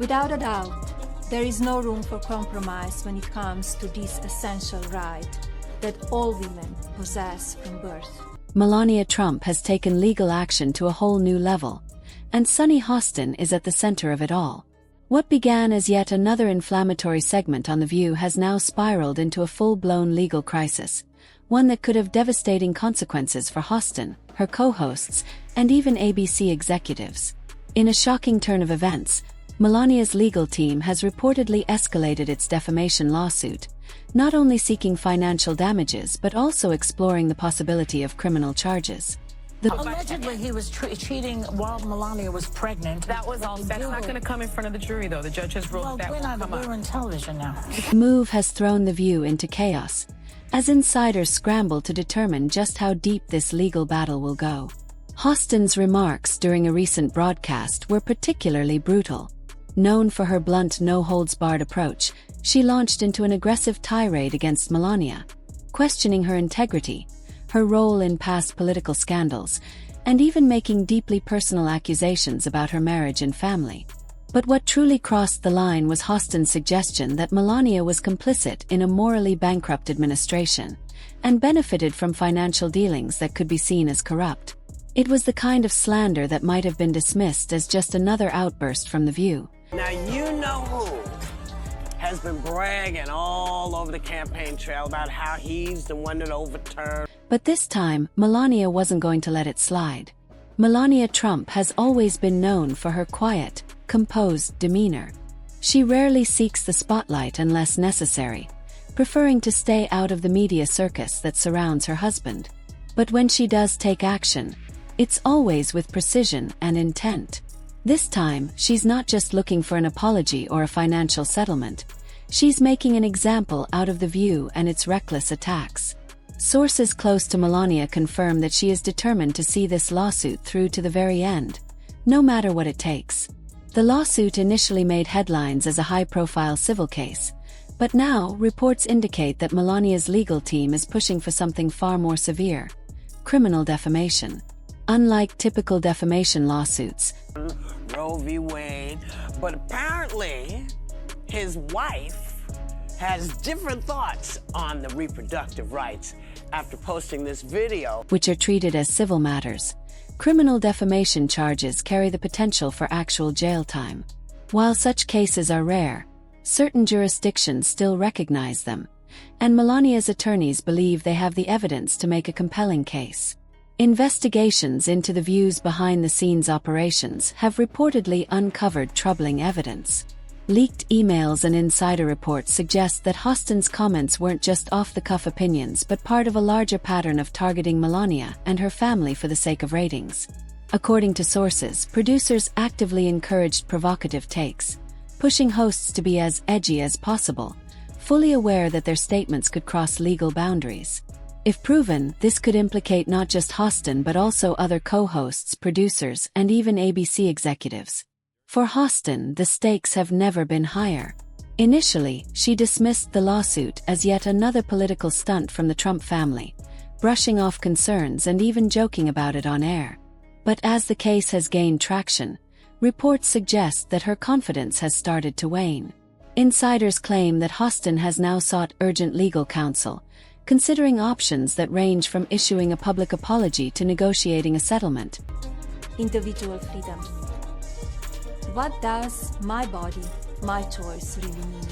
Without a doubt, there is no room for compromise when it comes to this essential right that all women possess from birth. Melania Trump has taken legal action to a whole new level, and Sunny Hostin is at the center of it all. What began as yet another inflammatory segment on The View has now spiraled into a full-blown legal crisis, one that could have devastating consequences for Hostin, her co-hosts, and even ABC executives. In a shocking turn of events, Melania's legal team has reportedly escalated its defamation lawsuit, not only seeking financial damages but also exploring the possibility of criminal charges. Allegedly, he was cheating while Melania was pregnant. That's not going to come in front of the jury, though. The judge has ruled that won't come up. We're on television now. The move has thrown The View into chaos, as insiders scramble to determine just how deep this legal battle will go. Hostin's remarks during a recent broadcast were particularly brutal. Known for her blunt, no-holds-barred approach, she launched into an aggressive tirade against Melania, questioning her integrity, her role in past political scandals, and even making deeply personal accusations about her marriage and family. But what truly crossed the line was Hostin's suggestion that Melania was complicit in a morally bankrupt administration, and benefited from financial dealings that could be seen as corrupt. It was the kind of slander that might have been dismissed as just another outburst from The View. Now you know who has been bragging all over the campaign trail about how he's the one that overturned. But this time, Melania wasn't going to let it slide. Melania Trump has always been known for her quiet, composed demeanor. She rarely seeks the spotlight unless necessary, preferring to stay out of the media circus that surrounds her husband. But when she does take action, it's always with precision and intent. This time, she's not just looking for an apology or a financial settlement. She's making an example out of The View and its reckless attacks. Sources close to Melania confirm that she is determined to see this lawsuit through to the very end, no matter what it takes. The lawsuit initially made headlines as a high-profile civil case, but now reports indicate that Melania's legal team is pushing for something far more severe: criminal defamation. Unlike typical defamation lawsuits, Roe v. Wade, but apparently his wife has different thoughts on the reproductive rights after posting this video, which are treated as civil matters, criminal defamation charges carry the potential for actual jail time. While such cases are rare, certain jurisdictions still recognize them, and Melania's attorneys believe they have the evidence to make a compelling case. Investigations into The View's behind-the-scenes operations have reportedly uncovered troubling evidence. Leaked emails and insider reports suggest that Hostin's comments weren't just off-the-cuff opinions but part of a larger pattern of targeting Melania and her family for the sake of ratings. According to sources, producers actively encouraged provocative takes, pushing hosts to be as edgy as possible, fully aware that their statements could cross legal boundaries. If proven, this could implicate not just Hostin but also other co-hosts, producers, and even ABC executives. For Hostin, the stakes have never been higher. Initially, she dismissed the lawsuit as yet another political stunt from the Trump family, brushing off concerns and even joking about it on air. But as the case has gained traction, reports suggest that her confidence has started to wane. Insiders claim that Hostin has now sought urgent legal counsel, considering options that range from issuing a public apology to negotiating a settlement. Individual freedom. What does my body, my choice really mean?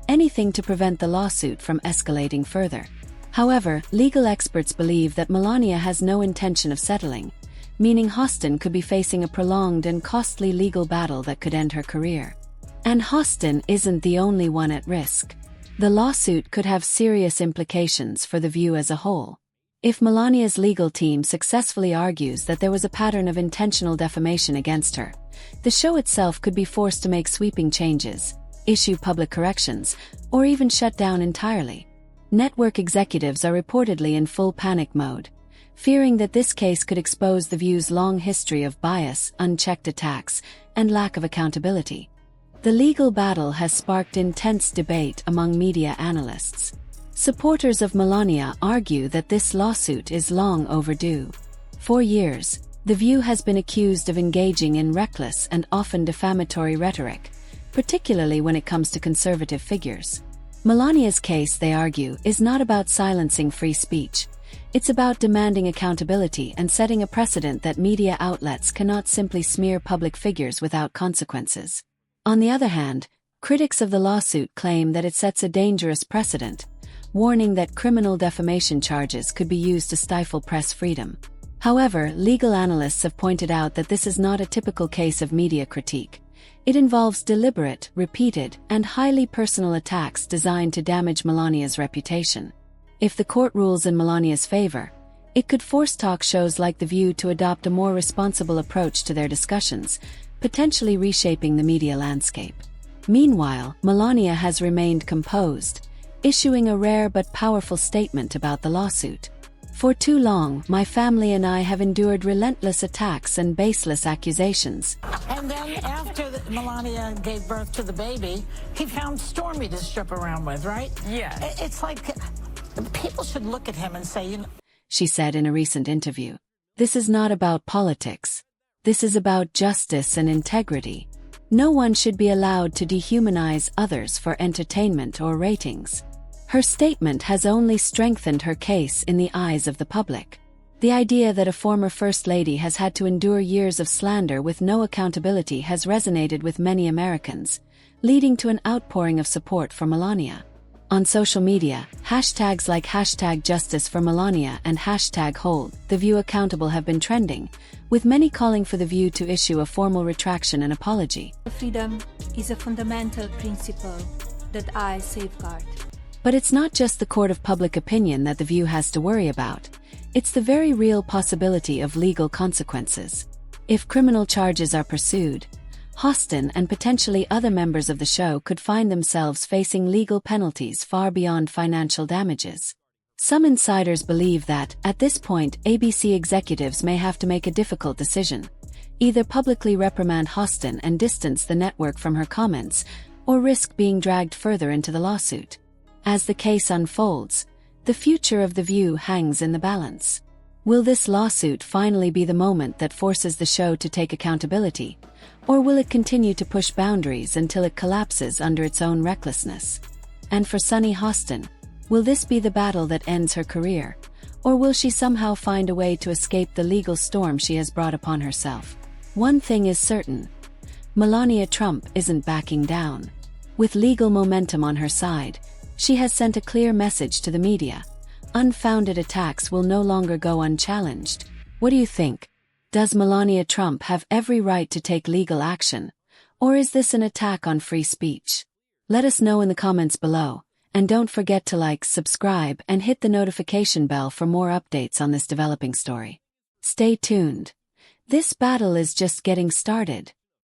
Anything to prevent the lawsuit from escalating further. However, legal experts believe that Melania has no intention of settling, meaning Hostin could be facing a prolonged and costly legal battle that could end her career. And Hostin isn't the only one at risk. The lawsuit could have serious implications for The View as a whole. If Melania's legal team successfully argues that there was a pattern of intentional defamation against her, the show itself could be forced to make sweeping changes, issue public corrections, or even shut down entirely. Network executives are reportedly in full panic mode, fearing that this case could expose The View's long history of bias, unchecked attacks, and lack of accountability. The legal battle has sparked intense debate among media analysts. Supporters of Melania argue that this lawsuit is long overdue. For years, The View has been accused of engaging in reckless and often defamatory rhetoric, particularly when it comes to conservative figures. Melania's case, they argue, is not about silencing free speech. It's about demanding accountability and setting a precedent that media outlets cannot simply smear public figures without consequences. On the other hand, critics of the lawsuit claim that it sets a dangerous precedent, warning that criminal defamation charges could be used to stifle press freedom. However, legal analysts have pointed out that this is not a typical case of media critique. It involves deliberate, repeated, and highly personal attacks designed to damage Melania's reputation. If the court rules in Melania's favor, it could force talk shows like The View to adopt a more responsible approach to their discussions, potentially reshaping the media landscape. Meanwhile, Melania has remained composed, issuing a rare but powerful statement about the lawsuit. "For too long, my family and I have endured relentless attacks and baseless accusations." And then after Melania gave birth to the baby, he found Stormy to strip around with, right? Yeah. It's like people should look at him and say, you know, she said in a recent interview, "This is not about politics. This is about justice and integrity. No one should be allowed to dehumanize others for entertainment or ratings." Her statement has only strengthened her case in the eyes of the public. The idea that a former First Lady has had to endure years of slander with no accountability has resonated with many Americans, leading to an outpouring of support for Melania. On social media, hashtags like #JusticeForMelania and #HoldTheView accountable have been trending, with many calling for The View to issue a formal retraction and apology. Freedom is a fundamental principle that I safeguard. But it's not just the court of public opinion that The View has to worry about. It's the very real possibility of legal consequences. If criminal charges are pursued, Hostin and potentially other members of the show could find themselves facing legal penalties far beyond financial damages. Some insiders believe that, at this point, ABC executives may have to make a difficult decision: either publicly reprimand Hostin and distance the network from her comments, or risk being dragged further into the lawsuit. As the case unfolds, the future of The View hangs in the balance. Will this lawsuit finally be the moment that forces the show to take accountability, or will it continue to push boundaries until it collapses under its own recklessness? And for Sunny Hostin, will this be the battle that ends her career, or will she somehow find a way to escape the legal storm she has brought upon herself? One thing is certain: Melania Trump isn't backing down. With legal momentum on her side, she has sent a clear message to the media: unfounded attacks will no longer go unchallenged. What do you think? Does Melania Trump have every right to take legal action, or is this an attack on free speech? Let us know in the comments below, and don't forget to like, subscribe, and hit the notification bell for more updates on this developing story. Stay tuned. This battle is just getting started.